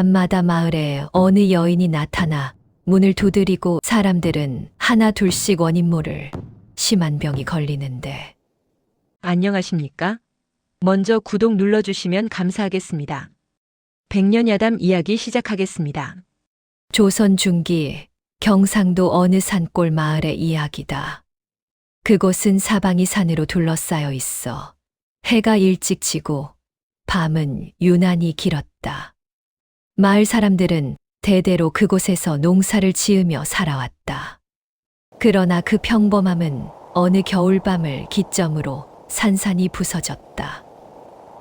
밤마다 마을에 어느 여인이 나타나 문을 두드리고 사람들은 하나 둘씩 원인 모를 심한 병이 걸리는데 안녕하십니까? 먼저 구독 눌러주시면 감사하겠습니다. 백년야담 이야기 시작하겠습니다. 조선 중기 경상도 어느 산골 마을의 이야기다. 그곳은 사방이 산으로 둘러싸여 있어 해가 일찍 지고 밤은 유난히 길었다. 마을 사람들은 대대로 그곳에서 농사를 지으며 살아왔다. 그러나 그 평범함은 어느 겨울밤을 기점으로 산산이 부서졌다.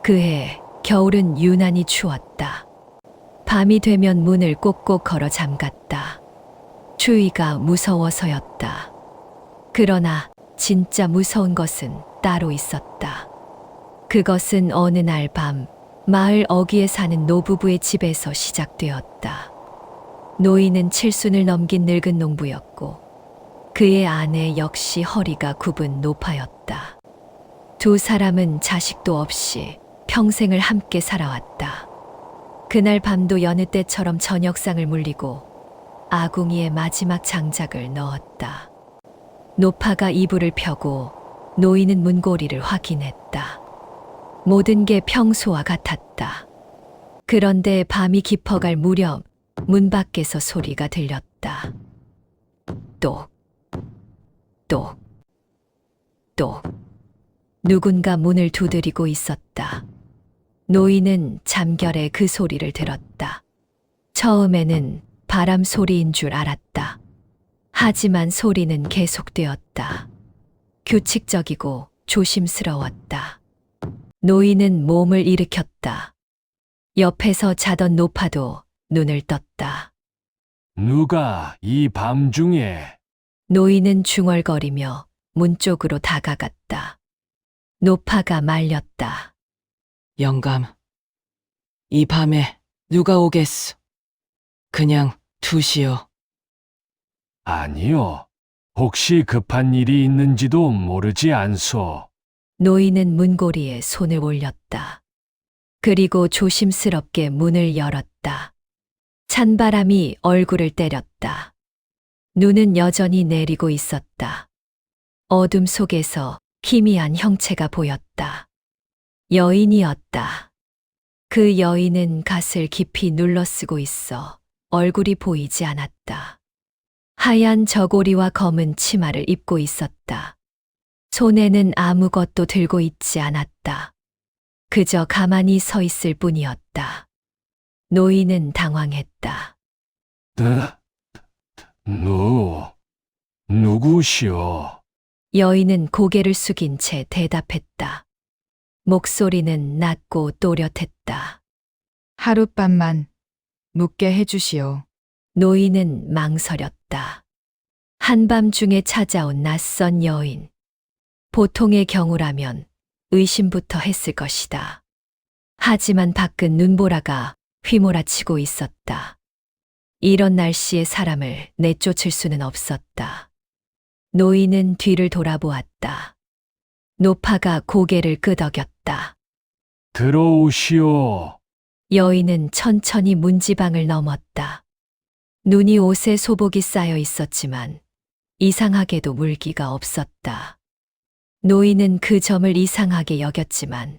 그해 겨울은 유난히 추웠다. 밤이 되면 문을 꼭꼭 걸어 잠갔다. 추위가 무서워서였다. 그러나 진짜 무서운 것은 따로 있었다. 그것은 어느 날 밤 마을 어귀에 사는 노부부의 집에서 시작되었다. 노인은 칠순을 넘긴 늙은 농부였고 그의 아내 역시 허리가 굽은 노파였다. 두 사람은 자식도 없이 평생을 함께 살아왔다. 그날 밤도 여느 때처럼 저녁상을 물리고 아궁이에 마지막 장작을 넣었다. 노파가 이불을 펴고 노인은 문고리를 확인했다. 모든 게 평소와 같았다. 그런데 밤이 깊어갈 무렵 문 밖에서 소리가 들렸다. 똑, 똑, 똑. 누군가 문을 두드리고 있었다. 노인은 잠결에 그 소리를 들었다. 처음에는 바람 소리인 줄 알았다. 하지만 소리는 계속되었다. 규칙적이고 조심스러웠다. 노인은 몸을 일으켰다. 옆에서 자던 노파도 눈을 떴다. 누가 이 밤중에 노인은 중얼거리며 문 쪽으로 다가갔다. 노파가 말렸다. 영감, 이 밤에 누가 오겠소? 그냥 두시오. 아니요. 혹시 급한 일이 있는지도 모르지 않소. 노인은 문고리에 손을 올렸다. 그리고 조심스럽게 문을 열었다. 찬바람이 얼굴을 때렸다. 눈은 여전히 내리고 있었다. 어둠 속에서 희미한 형체가 보였다. 여인이었다. 그 여인은 갓을 깊이 눌러쓰고 있어 얼굴이 보이지 않았다. 하얀 저고리와 검은 치마를 입고 있었다. 손에는 아무것도 들고 있지 않았다. 그저 가만히 서 있을 뿐이었다. 노인은 당황했다. 누구시오? 여인은 고개를 숙인 채 대답했다. 목소리는 낮고 또렷했다. 하룻밤만 묵게 해주시오. 노인은 망설였다. 한밤중에 찾아온 낯선 여인. 보통의 경우라면 의심부터 했을 것이다. 하지만 밖은 눈보라가 휘몰아치고 있었다. 이런 날씨에 사람을 내쫓을 수는 없었다. 노인은 뒤를 돌아보았다. 노파가 고개를 끄덕였다. 들어오시오. 여인은 천천히 문지방을 넘었다. 눈이 옷에 소복이 쌓여 있었지만 이상하게도 물기가 없었다. 노인은 그 점을 이상하게 여겼지만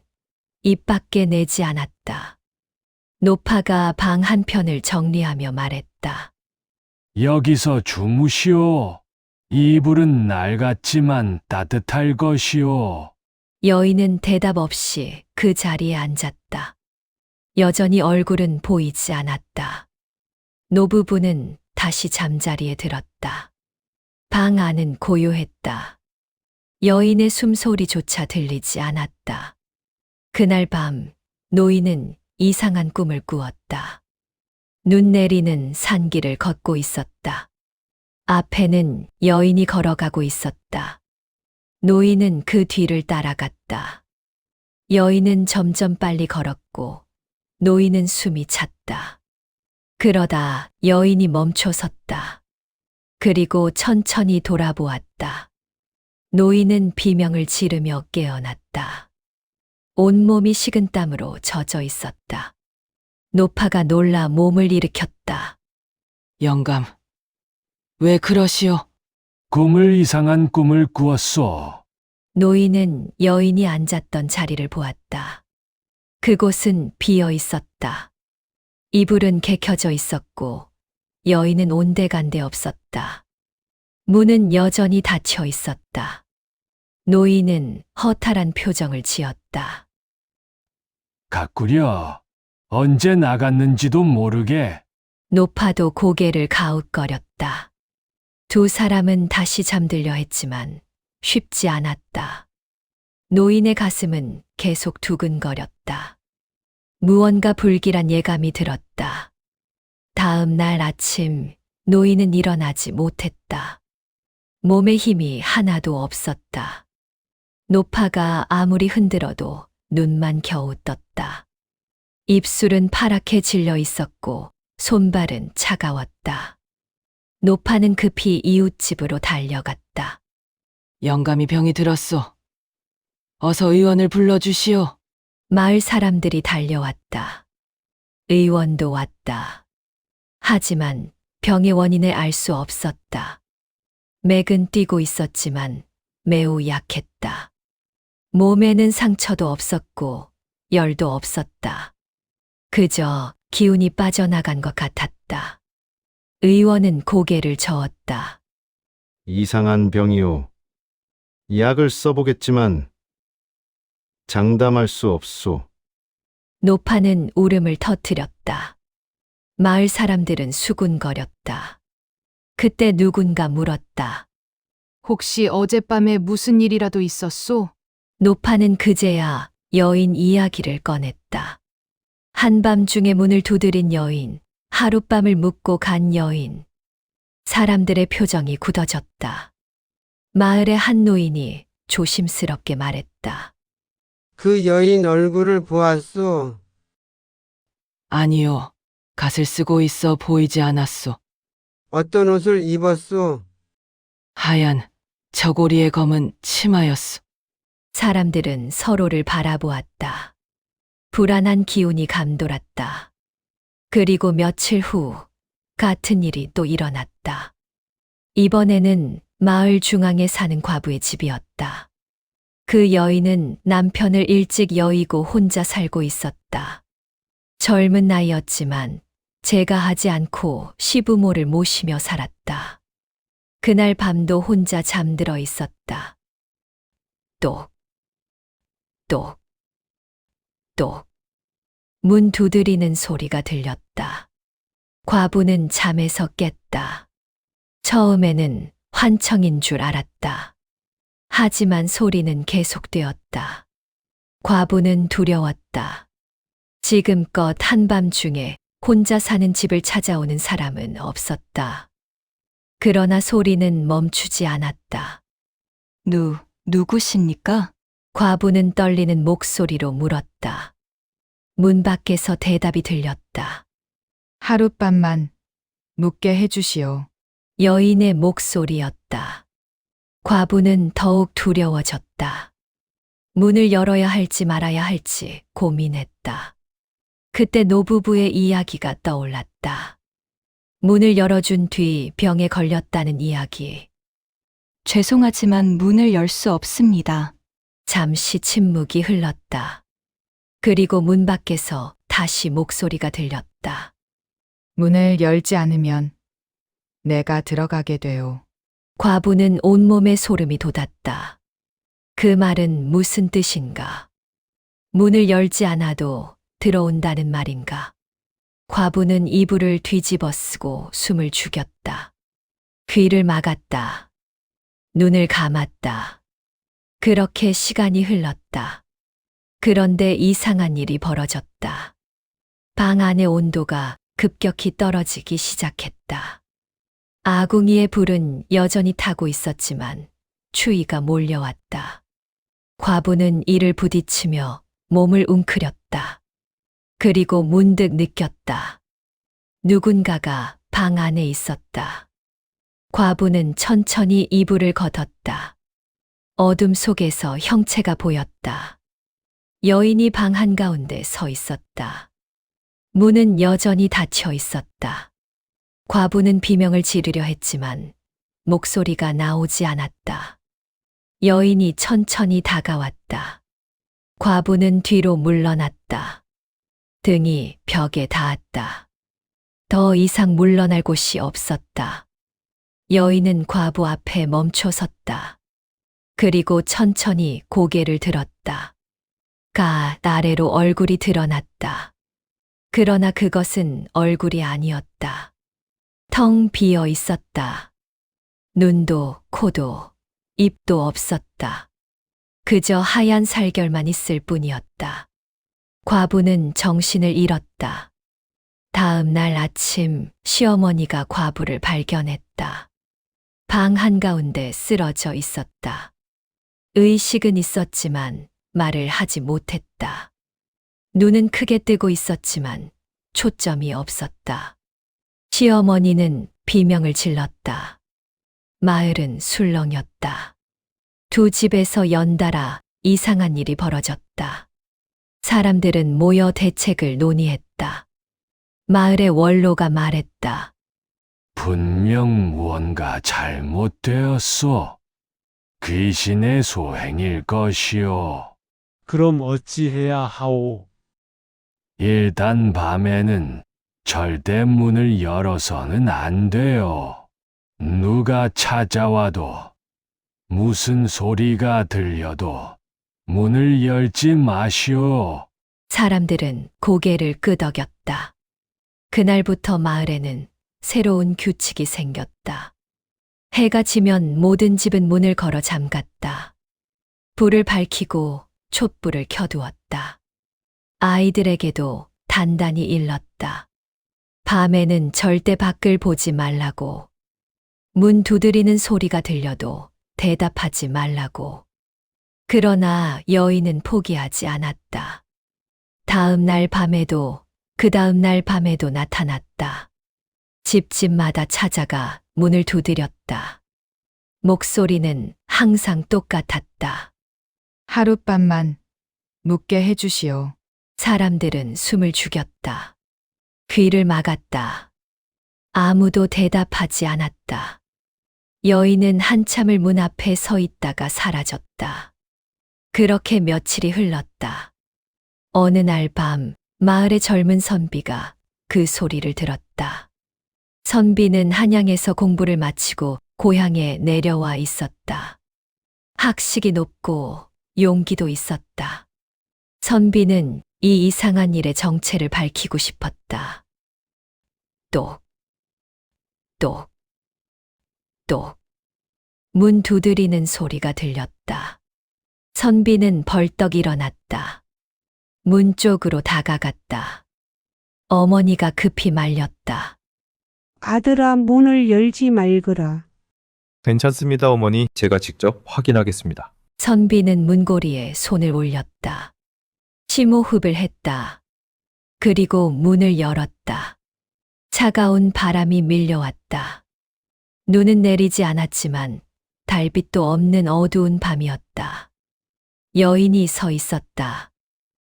입 밖에 내지 않았다. 노파가 방 한편을 정리하며 말했다. 여기서 주무시오. 이불은 낡았지만 따뜻할 것이오. 여인은 대답 없이 그 자리에 앉았다. 여전히 얼굴은 보이지 않았다. 노부부는 다시 잠자리에 들었다. 방 안은 고요했다. 여인의 숨소리조차 들리지 않았다. 그날 밤 노인은 이상한 꿈을 꾸었다. 눈 내리는 산길을 걷고 있었다. 앞에는 여인이 걸어가고 있었다. 노인은 그 뒤를 따라갔다. 여인은 점점 빨리 걸었고 노인은 숨이 찼다. 그러다 여인이 멈춰 섰다. 그리고 천천히 돌아보았다. 노인은 비명을 지르며 깨어났다. 온몸이 식은땀으로 젖어 있었다. 노파가 놀라 몸을 일으켰다. 영감, 왜 그러시오? 꿈을 이상한 꿈을 꾸었소. 노인은 여인이 앉았던 자리를 보았다. 그곳은 비어 있었다. 이불은 개켜져 있었고 여인은 온데간데 없었다. 문은 여전히 닫혀 있었다. 노인은 허탈한 표정을 지었다. 가꾸려. 언제 나갔는지도 모르게. 노파도 고개를 가웃거렸다. 두 사람은 다시 잠들려 했지만 쉽지 않았다. 노인의 가슴은 계속 두근거렸다. 무언가 불길한 예감이 들었다. 다음 날 아침 노인은 일어나지 못했다. 몸에 힘이 하나도 없었다. 노파가 아무리 흔들어도 눈만 겨우 떴다. 입술은 파랗게 질려 있었고 손발은 차가웠다. 노파는 급히 이웃집으로 달려갔다. 영감이 병이 들었소. 어서 의원을 불러주시오. 마을 사람들이 달려왔다. 의원도 왔다. 하지만 병의 원인을 알 수 없었다. 맥은 뛰고 있었지만 매우 약했다. 몸에는 상처도 없었고 열도 없었다. 그저 기운이 빠져나간 것 같았다. 의원은 고개를 저었다. 이상한 병이오. 약을 써보겠지만 장담할 수 없소. 노파는 울음을 터뜨렸다. 마을 사람들은 수군거렸다. 그때 누군가 물었다. 혹시 어젯밤에 무슨 일이라도 있었소? 노파는 그제야 여인 이야기를 꺼냈다. 한밤중에 문을 두드린 여인, 하룻밤을 묵고 간 여인. 사람들의 표정이 굳어졌다. 마을의 한 노인이 조심스럽게 말했다. 그 여인 얼굴을 보았소. 아니요. 갓을 쓰고 있어 보이지 않았소. 어떤 옷을 입었소? 하얀 저고리에 검은 치마였소. 사람들은 서로를 바라보았다. 불안한 기운이 감돌았다. 그리고 며칠 후 같은 일이 또 일어났다. 이번에는 마을 중앙에 사는 과부의 집이었다. 그 여인은 남편을 일찍 여의고 혼자 살고 있었다. 젊은 나이였지만 재가하지 않고 시부모를 모시며 살았다. 그날 밤도 혼자 잠들어 있었다. 똑, 똑, 똑. 문 두드리는 소리가 들렸다. 과부는 잠에서 깼다. 처음에는 환청인 줄 알았다. 하지만 소리는 계속되었다. 과부는 두려웠다. 지금껏 한밤중에 혼자 사는 집을 찾아오는 사람은 없었다. 그러나 소리는 멈추지 않았다. 누구십니까? 과부는 떨리는 목소리로 물었다. 문 밖에서 대답이 들렸다. 하룻밤만 묵게 해주시오. 여인의 목소리였다. 과부는 더욱 두려워졌다. 문을 열어야 할지 말아야 할지 고민했다. 그때 노부부의 이야기가 떠올랐다. 문을 열어준 뒤 병에 걸렸다는 이야기. 죄송하지만 문을 열 수 없습니다. 잠시 침묵이 흘렀다. 그리고 문 밖에서 다시 목소리가 들렸다. 문을 열지 않으면 내가 들어가게 돼요. 과부는 온몸에 소름이 돋았다. 그 말은 무슨 뜻인가? 문을 열지 않아도 들어온다는 말인가? 과부는 이불을 뒤집어 쓰고 숨을 죽였다. 귀를 막았다. 눈을 감았다. 그렇게 시간이 흘렀다. 그런데 이상한 일이 벌어졌다. 방 안의 온도가 급격히 떨어지기 시작했다. 아궁이의 불은 여전히 타고 있었지만 추위가 몰려왔다. 과부는 이를 부딪히며 몸을 웅크렸다. 그리고 문득 느꼈다. 누군가가 방 안에 있었다. 과부는 천천히 이불을 걷었다. 어둠 속에서 형체가 보였다. 여인이 방 한가운데 서 있었다. 문은 여전히 닫혀 있었다. 과부는 비명을 지르려 했지만 목소리가 나오지 않았다. 여인이 천천히 다가왔다. 과부는 뒤로 물러났다. 등이 벽에 닿았다. 더 이상 물러날 곳이 없었다. 여인은 과부 앞에 멈춰 섰다. 그리고 천천히 고개를 들었다. 아래로 얼굴이 드러났다. 그러나 그것은 얼굴이 아니었다. 텅 비어 있었다. 눈도 코도 입도 없었다. 그저 하얀 살결만 있을 뿐이었다. 과부는 정신을 잃었다. 다음 날 아침 시어머니가 과부를 발견했다. 방 한가운데 쓰러져 있었다. 의식은 있었지만 말을 하지 못했다. 눈은 크게 뜨고 있었지만 초점이 없었다. 시어머니는 비명을 질렀다. 마을은 술렁였다. 두 집에서 연달아 이상한 일이 벌어졌다. 사람들은 모여 대책을 논의했다. 마을의 원로가 말했다. 분명 무언가 잘못되었소. 귀신의 소행일 것이오. 그럼 어찌해야 하오? 일단 밤에는 절대 문을 열어서는 안 돼요. 누가 찾아와도 무슨 소리가 들려도 문을 열지 마시오. 사람들은 고개를 끄덕였다. 그날부터 마을에는 새로운 규칙이 생겼다. 해가 지면 모든 집은 문을 걸어 잠갔다. 불을 밝히고 촛불을 켜두었다. 아이들에게도 단단히 일렀다. 밤에는 절대 밖을 보지 말라고. 문 두드리는 소리가 들려도 대답하지 말라고. 그러나 여인은 포기하지 않았다. 다음 날 밤에도 그 다음 날 밤에도 나타났다. 집집마다 찾아가 문을 두드렸다. 목소리는 항상 똑같았다. 하룻밤만 묵게 해주시오. 사람들은 숨을 죽였다. 귀를 막았다. 아무도 대답하지 않았다. 여인은 한참을 문 앞에 서 있다가 사라졌다. 그렇게 며칠이 흘렀다. 어느 날 밤 마을의 젊은 선비가 그 소리를 들었다. 선비는 한양에서 공부를 마치고 고향에 내려와 있었다. 학식이 높고 용기도 있었다. 선비는 이 이상한 일의 정체를 밝히고 싶었다. 똑, 문 두드리는 소리가 들렸다. 선비는 벌떡 일어났다. 문 쪽으로 다가갔다. 어머니가 급히 말렸다. 아들아, 문을 열지 말거라. 괜찮습니다, 어머니. 제가 직접 확인하겠습니다. 선비는 문고리에 손을 올렸다. 심호흡을 했다. 그리고 문을 열었다. 차가운 바람이 밀려왔다. 눈은 내리지 않았지만 달빛도 없는 어두운 밤이었다. 여인이 서 있었다.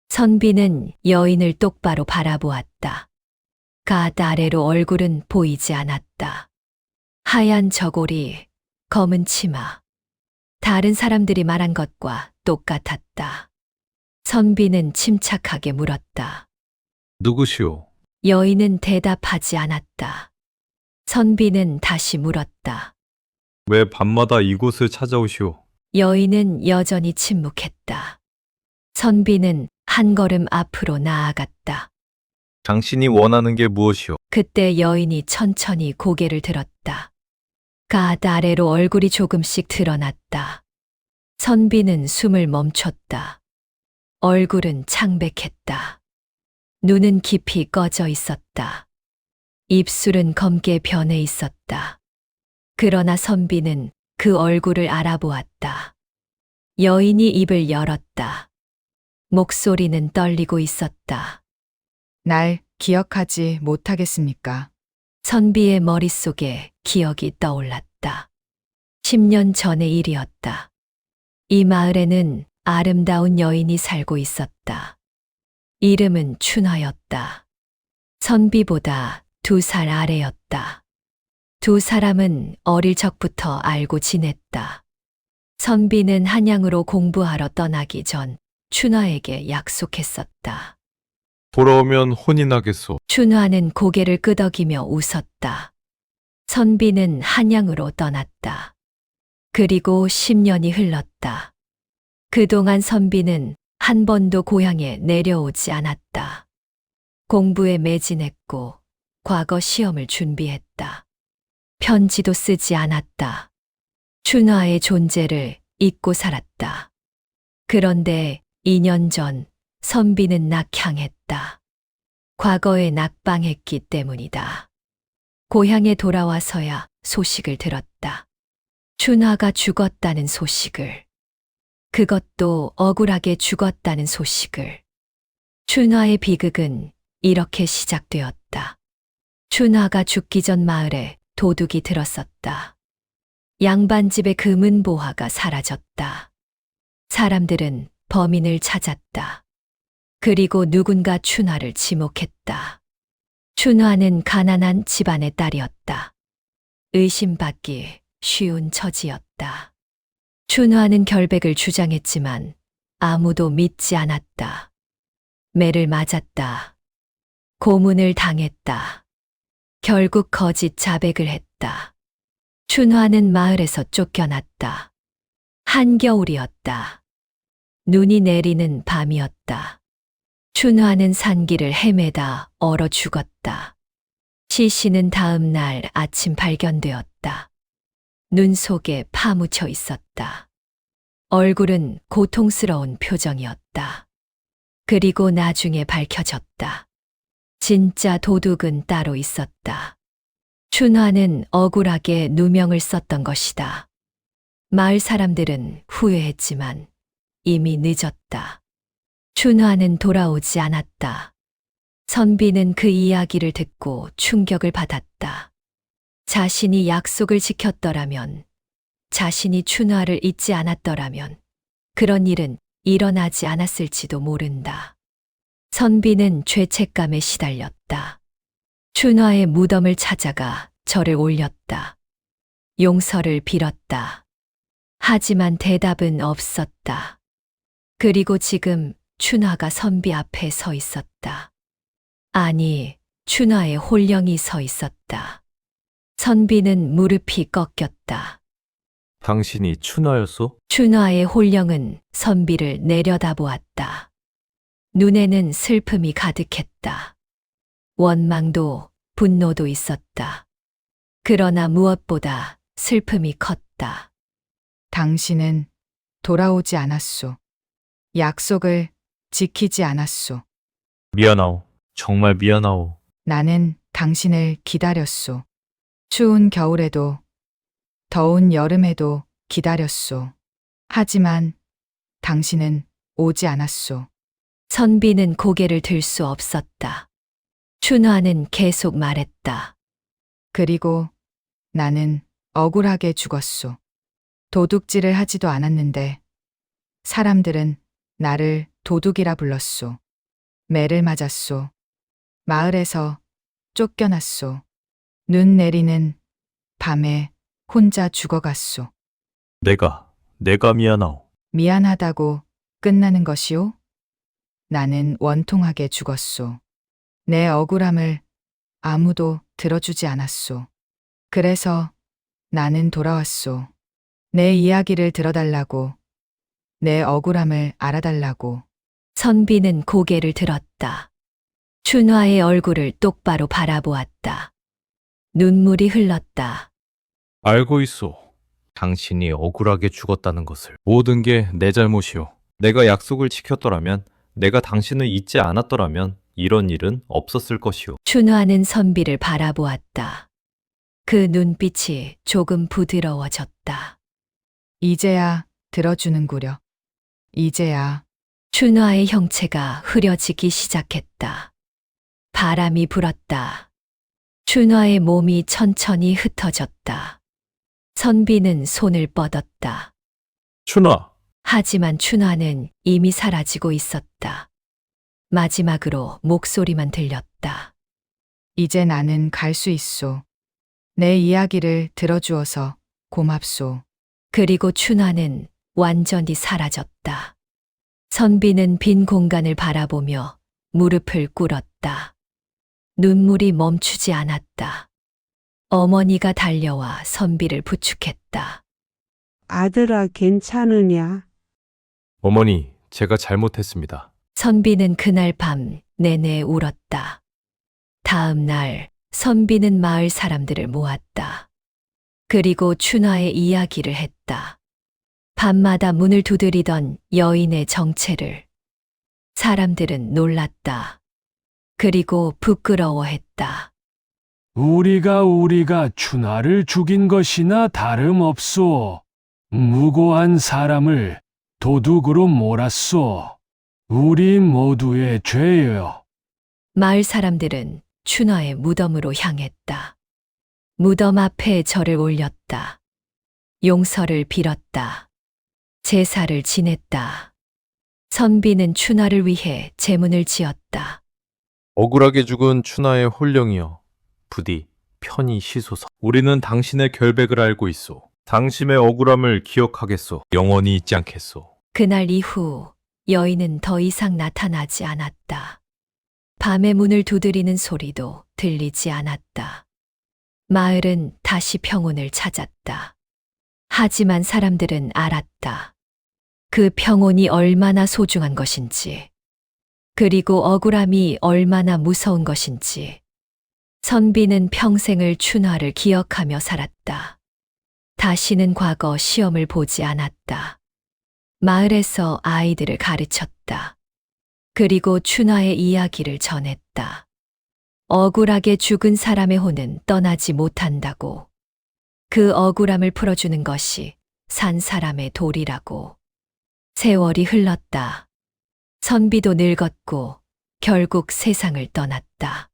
선비는 여인을 똑바로 바라보았다. 아래로 얼굴은 보이지 않았다. 하얀 저고리, 검은 치마. 다른 사람들이 말한 것과 똑같았다. 선비는 침착하게 물었다. 누구시오? 여인은 대답하지 않았다. 선비는 다시 물었다. 왜 밤마다 이곳을 찾아오시오? 여인은 여전히 침묵했다. 선비는 한 걸음 앞으로 나아갔다. 당신이 원하는 게 무엇이오? 그때 여인이 천천히 고개를 들었다. 아래로 얼굴이 조금씩 드러났다. 선비는 숨을 멈췄다. 얼굴은 창백했다. 눈은 깊이 꺼져 있었다. 입술은 검게 변해 있었다. 그러나 선비는 그 얼굴을 알아보았다. 여인이 입을 열었다. 목소리는 떨리고 있었다. 날 기억하지 못하겠습니까? 선비의 머릿속에 기억이 떠올랐다. 10년 전의 일이었다. 이 마을에는 아름다운 여인이 살고 있었다. 이름은 춘화였다. 선비보다 2살 아래였다. 두 사람은 어릴 적부터 알고 지냈다. 선비는 한양으로 공부하러 떠나기 전 춘화에게 약속했었다. 돌아오면 혼이 나겠소. 춘화는 고개를 끄덕이며 웃었다. 선비는 한양으로 떠났다. 그리고 10년이 흘렀다. 그동안 선비는 한 번도 고향에 내려오지 않았다. 공부에 매진했고 과거 시험을 준비했다. 편지도 쓰지 않았다. 춘화의 존재를 잊고 살았다. 그런데 2년 전 선비는 낙향했다. 과거에 낙방했기 때문이다. 고향에 돌아와서야 소식을 들었다. 춘화가 죽었다는 소식을. 그것도 억울하게 죽었다는 소식을. 춘화의 비극은 이렇게 시작되었다. 춘화가 죽기 전 마을에 도둑이 들었었다. 양반집의 금은보화가 사라졌다. 사람들은 범인을 찾았다. 그리고 누군가 춘화를 지목했다. 춘화는 가난한 집안의 딸이었다. 의심받기 쉬운 처지였다. 춘화는 결백을 주장했지만 아무도 믿지 않았다. 매를 맞았다. 고문을 당했다. 결국 거짓 자백을 했다. 춘화는 마을에서 쫓겨났다. 한겨울이었다. 눈이 내리는 밤이었다. 춘화는 산길을 헤매다 얼어 죽었다. 시신은 다음 날 아침 발견되었다. 눈 속에 파묻혀 있었다. 얼굴은 고통스러운 표정이었다. 그리고 나중에 밝혀졌다. 진짜 도둑은 따로 있었다. 춘화는 억울하게 누명을 썼던 것이다. 마을 사람들은 후회했지만 이미 늦었다. 춘화는 돌아오지 않았다. 선비는 그 이야기를 듣고 충격을 받았다. 자신이 약속을 지켰더라면, 자신이 춘화를 잊지 않았더라면, 그런 일은 일어나지 않았을지도 모른다. 선비는 죄책감에 시달렸다. 춘화의 무덤을 찾아가 절을 올렸다. 용서를 빌었다. 하지만 대답은 없었다. 그리고 지금 춘화가 선비 앞에 서 있었다. 아니, 춘화의 홀령이 서 있었다. 선비는 무릎이 꺾였다. 당신이 춘화였소? 춘화의 홀령은 선비를 내려다보았다. 눈에는 슬픔이 가득했다. 원망도 분노도 있었다. 그러나 무엇보다 슬픔이 컸다. 당신은 돌아오지 않았소. 약속을 지키지 않았소. 미안하오. 정말 미안하오. 나는 당신을 기다렸소. 추운 겨울에도, 더운 여름에도 기다렸소. 하지만 당신은 오지 않았소. 선비는 고개를 들 수 없었다. 춘화는 계속 말했다. 그리고 나는 억울하게 죽었소. 도둑질을 하지도 않았는데 사람들은 나를 도둑이라 불렀소. 매를 맞았소. 마을에서 쫓겨났소. 눈 내리는 밤에 혼자 죽어갔소. 내가 미안하오. 미안하다고 끝나는 것이오? 나는 원통하게 죽었소. 내 억울함을 아무도 들어주지 않았소. 그래서 나는 돌아왔소. 내 이야기를 들어달라고, 내 억울함을 알아달라고. 선비는 고개를 들었다. 춘화의 얼굴을 똑바로 바라보았다. 눈물이 흘렀다. 알고 있소. 당신이 억울하게 죽었다는 것을. 모든 게 내 잘못이오. 내가 약속을 지켰더라면, 내가 당신을 잊지 않았더라면 이런 일은 없었을 것이오. 춘화는 선비를 바라보았다. 그 눈빛이 조금 부드러워졌다. 이제야 들어주는구려. 이제야. 춘화의 형체가 흐려지기 시작했다. 바람이 불었다. 춘화의 몸이 천천히 흩어졌다. 선비는 손을 뻗었다. 춘화! 하지만 춘화는 이미 사라지고 있었다. 마지막으로 목소리만 들렸다. 이제 나는 갈 수 있소. 내 이야기를 들어주어서 고맙소. 그리고 춘화는 완전히 사라졌다. 선비는 빈 공간을 바라보며 무릎을 꿇었다. 눈물이 멈추지 않았다. 어머니가 달려와 선비를 부축했다. 아들아, 괜찮으냐? 어머니, 제가 잘못했습니다. 선비는 그날 밤 내내 울었다. 다음 날 선비는 마을 사람들을 모았다. 그리고 춘화의 이야기를 했다. 밤마다 문을 두드리던 여인의 정체를. 사람들은 놀랐다. 그리고 부끄러워했다. 우리가 춘하를 죽인 것이나 다름없소. 무고한 사람을 도둑으로 몰았소. 우리 모두의 죄여. 마을 사람들은 춘화의 무덤으로 향했다. 무덤 앞에 절을 올렸다. 용서를 빌었다. 제사를 지냈다. 선비는 춘화를 위해 제문을 지었다. 억울하게 죽은 춘하의 홀령이여, 부디 편히 쉬소서. 우리는 당신의 결백을 알고 있소. 당신의 억울함을 기억하겠소. 영원히 잊지 않겠소. 그날 이후 여인은 더 이상 나타나지 않았다. 밤에 문을 두드리는 소리도 들리지 않았다. 마을은 다시 평온을 찾았다. 하지만 사람들은 알았다. 그 평온이 얼마나 소중한 것인지, 그리고 억울함이 얼마나 무서운 것인지. 선비는 평생을 춘화를 기억하며 살았다. 다시는 과거 시험을 보지 않았다. 마을에서 아이들을 가르쳤다. 그리고 춘화의 이야기를 전했다. 억울하게 죽은 사람의 혼은 떠나지 못한다고. 그 억울함을 풀어주는 것이 산 사람의 도리라고. 세월이 흘렀다. 선비도 늙었고 결국 세상을 떠났다.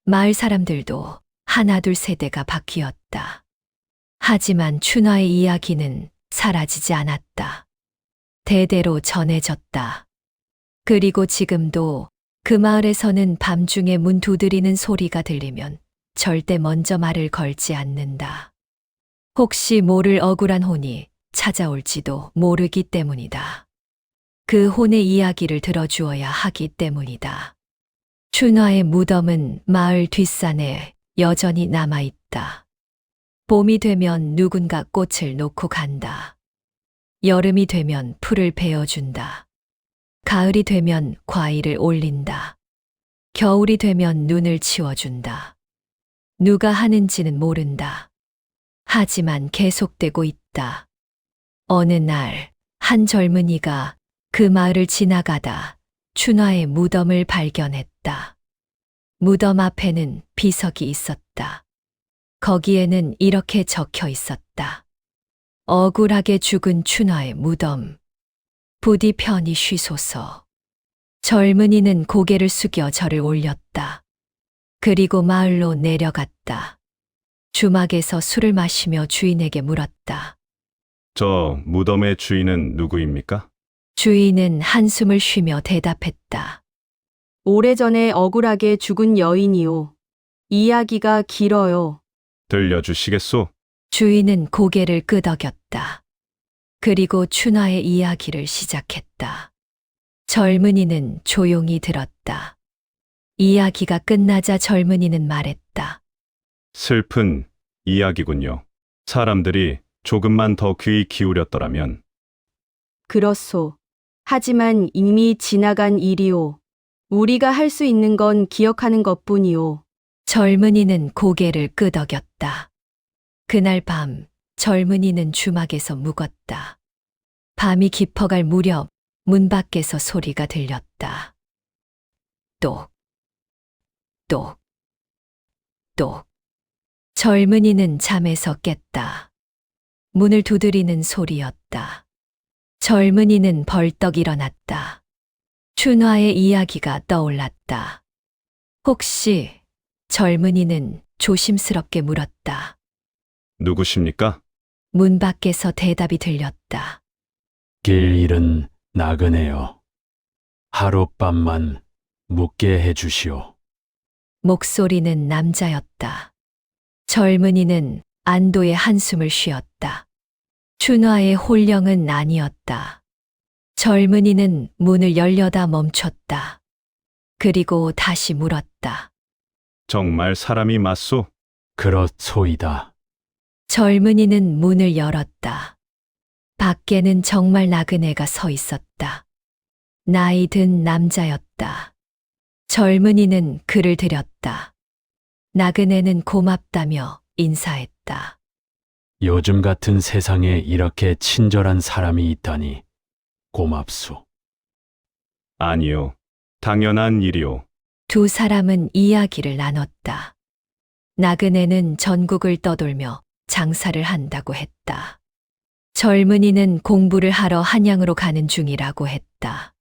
마을 사람들도 하나둘 세대가 바뀌었다. 하지만 춘화의 이야기는 사라지지 않았다. 대대로 전해졌다. 그리고 지금도 그 마을에서는 밤중에 문 두드리는 소리가 들리면 절대 먼저 말을 걸지 않는다. 혹시 모를 억울한 혼이 찾아올지도 모르기 때문이다. 그 혼의 이야기를 들어주어야 하기 때문이다. 춘화의 무덤은 마을 뒷산에 여전히 남아있다. 봄이 되면 누군가 꽃을 놓고 간다. 여름이 되면 풀을 베어준다. 가을이 되면 과일을 올린다. 겨울이 되면 눈을 치워준다. 누가 하는지는 모른다. 하지만 계속되고 있다. 어느 날, 한 젊은이가 그 마을을 지나가다 춘화의 무덤을 발견했다. 무덤 앞에는 비석이 있었다. 거기에는 이렇게 적혀 있었다. 억울하게 죽은 춘화의 무덤. 부디 편히 쉬소서. 젊은이는 고개를 숙여 절을 올렸다. 그리고 마을로 내려갔다. 주막에서 술을 마시며 주인에게 물었다. 저 무덤의 주인은 누구입니까? 주인은 한숨을 쉬며 대답했다. 오래전에 억울하게 죽은 여인이요. 이야기가 길어요. 들려주시겠소? 주인은 고개를 끄덕였다. 그리고 춘화의 이야기를 시작했다. 젊은이는 조용히 들었다. 이야기가 끝나자 젊은이는 말했다. 슬픈 이야기군요. 사람들이 조금만 더 귀 기울였더라면. 그렇소. 하지만 이미 지나간 일이오. 우리가 할 수 있는 건 기억하는 것뿐이오. 젊은이는 고개를 끄덕였다. 그날 밤 젊은이는 주막에서 묵었다. 밤이 깊어갈 무렵 문 밖에서 소리가 들렸다. 똑, 똑, 똑. 젊은이는 잠에서 깼다. 문을 두드리는 소리였다. 젊은이는 벌떡 일어났다. 춘화의 이야기가 떠올랐다. 혹시 젊은이는 조심스럽게 물었다. 누구십니까? 문 밖에서 대답이 들렸다. 길 잃은 나그네요. 하룻밤만 묵게 해주시오. 목소리는 남자였다. 젊은이는 안도의 한숨을 쉬었다. 춘화의 홀령은 아니었다. 젊은이는 문을 열려다 멈췄다. 그리고 다시 물었다. 정말 사람이 맞소? 그렇소이다. 젊은이는 문을 열었다. 밖에는 정말 나그네가 서 있었다. 나이 든 남자였다. 젊은이는 그를 들였다. 나그네는 고맙다며 인사했다. 요즘 같은 세상에 이렇게 친절한 사람이 있다니 고맙소. 아니요. 당연한 일이오. 두 사람은 이야기를 나눴다. 나그네는 전국을 떠돌며 장사를 한다고 했다. 젊은이는 공부를 하러 한양으로 가는 중이라고 했다.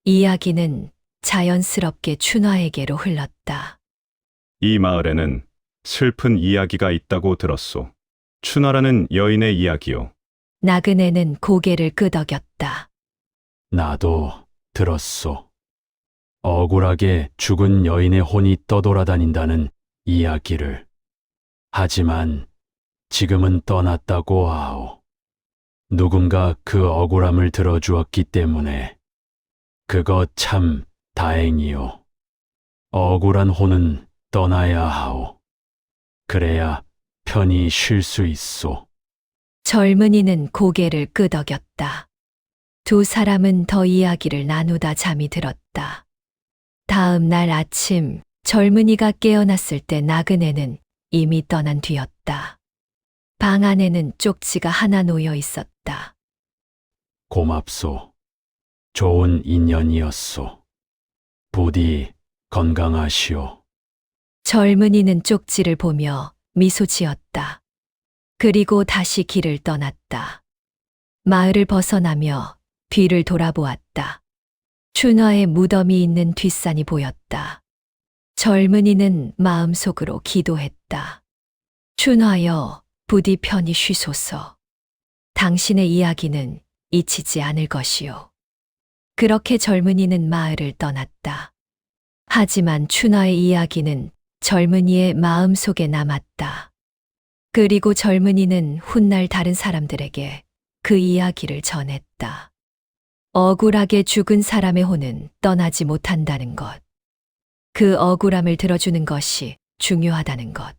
이야기는 자연스럽게 춘화에게로 흘렀다. 이 마을에는 슬픈 이야기가 있다고 들었소. 춘화라는 여인의 이야기요. 나그네는 고개를 끄덕였다. 나도 들었소. 억울하게 죽은 여인의 혼이 떠돌아다닌다는 이야기를. 하지만 지금은 떠났다고 하오. 누군가 그 억울함을 들어주었기 때문에 그거 참 다행이요. 억울한 혼은 떠나야 하오. 그래야 편히 쉴 수 있소. 젊은이는 고개를 끄덕였다. 두 사람은 더 이야기를 나누다 잠이 들었다. 다음 날 아침 젊은이가 깨어났을 때 나그네는 이미 떠난 뒤였다. 방 안에는 쪽지가 하나 놓여 있었다. 고맙소. 좋은 인연이었소. 부디 건강하시오. 젊은이는 쪽지를 보며 미소 지었다. 그리고 다시 길을 떠났다. 마을을 벗어나며 뒤를 돌아보았다. 춘화의 무덤이 있는 뒷산이 보였다. 젊은이는 마음속으로 기도했다. 춘화여, 부디 편히 쉬소서. 당신의 이야기는 잊히지 않을 것이요. 그렇게 젊은이는 마을을 떠났다. 하지만 춘화의 이야기는 젊은이의 마음속에 남았다. 그리고 젊은이는 훗날 다른 사람들에게 그 이야기를 전했다. 억울하게 죽은 사람의 혼은 떠나지 못한다는 것. 그 억울함을 들어주는 것이 중요하다는 것.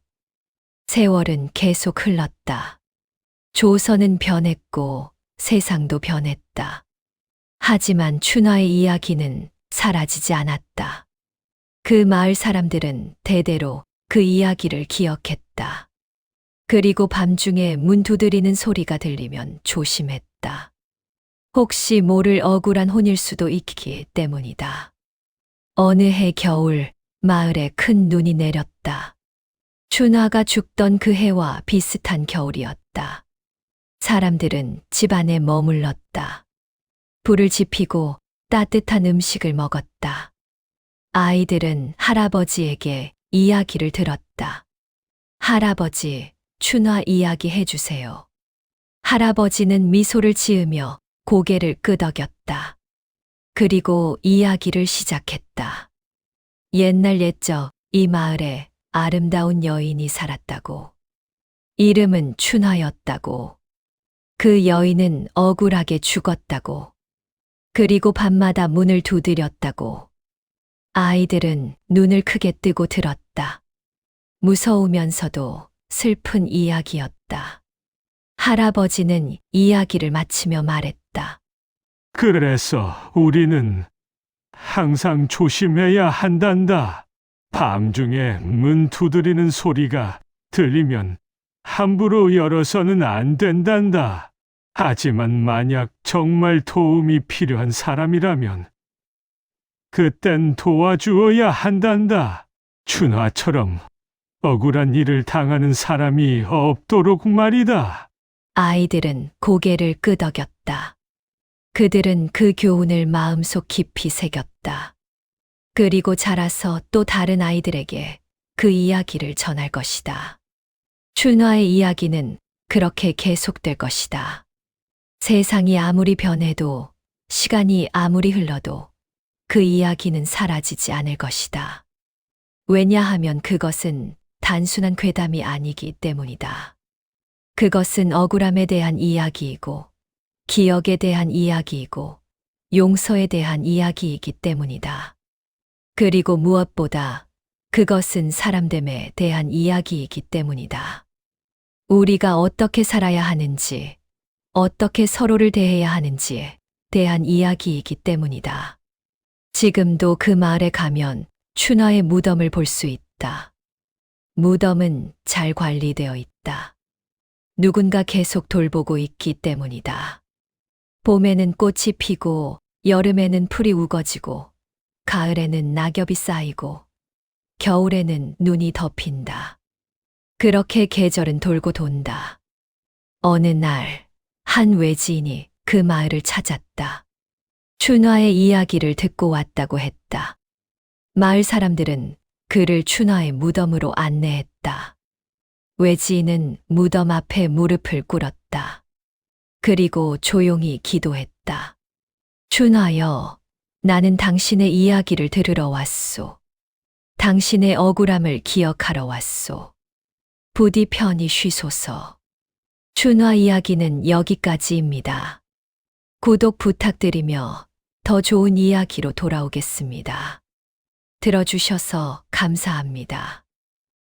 세월은 계속 흘렀다. 조선은 변했고 세상도 변했다. 하지만 춘화의 이야기는 사라지지 않았다. 그 마을 사람들은 대대로 그 이야기를 기억했다. 그리고 밤중에 문 두드리는 소리가 들리면 조심했다. 혹시 모를 억울한 혼일 수도 있기 때문이다. 어느 해 겨울 마을에 큰 눈이 내렸다. 춘화가 죽던 그 해와 비슷한 겨울이었다. 사람들은 집 안에 머물렀다. 불을 지피고 따뜻한 음식을 먹었다. 아이들은 할아버지에게 이야기를 들었다. 할아버지, 춘화 이야기 해주세요. 할아버지는 미소를 지으며 고개를 끄덕였다. 그리고 이야기를 시작했다. 옛날 옛적 이 마을에 아름다운 여인이 살았다고. 이름은 춘화였다고. 그 여인은 억울하게 죽었다고. 그리고 밤마다 문을 두드렸다고. 아이들은 눈을 크게 뜨고 들었다. 무서우면서도 슬픈 이야기였다. 할아버지는 이야기를 마치며 말했다. 그래서 우리는 항상 조심해야 한단다. 밤중에 문 두드리는 소리가 들리면 함부로 열어서는 안 된단다. 하지만 만약 정말 도움이 필요한 사람이라면 그땐 도와주어야 한단다. 춘화처럼 억울한 일을 당하는 사람이 없도록 말이다. 아이들은 고개를 끄덕였다. 그들은 그 교훈을 마음속 깊이 새겼다. 그리고 자라서 또 다른 아이들에게 그 이야기를 전할 것이다. 춘화의 이야기는 그렇게 계속될 것이다. 세상이 아무리 변해도, 시간이 아무리 흘러도 그 이야기는 사라지지 않을 것이다. 왜냐하면 그것은 단순한 괴담이 아니기 때문이다. 그것은 억울함에 대한 이야기이고, 기억에 대한 이야기이고, 용서에 대한 이야기이기 때문이다. 그리고 무엇보다 그것은 사람됨에 대한 이야기이기 때문이다. 우리가 어떻게 살아야 하는지, 어떻게 서로를 대해야 하는지에 대한 이야기이기 때문이다. 지금도 그 마을에 가면 춘화의 무덤을 볼 수 있다. 무덤은 잘 관리되어 있다. 누군가 계속 돌보고 있기 때문이다. 봄에는 꽃이 피고, 여름에는 풀이 우거지고, 가을에는 낙엽이 쌓이고, 겨울에는 눈이 덮인다. 그렇게 계절은 돌고 돈다. 어느 날, 한 외지인이 그 마을을 찾았다. 춘화의 이야기를 듣고 왔다고 했다. 마을 사람들은 그를 춘화의 무덤으로 안내했다. 외지인은 무덤 앞에 무릎을 꿇었다. 그리고 조용히 기도했다. 춘화여, 나는 당신의 이야기를 들으러 왔소. 당신의 억울함을 기억하러 왔소. 부디 편히 쉬소서. 춘화 이야기는 여기까지입니다. 구독 부탁드리며 더 좋은 이야기로 돌아오겠습니다. 들어주셔서 감사합니다.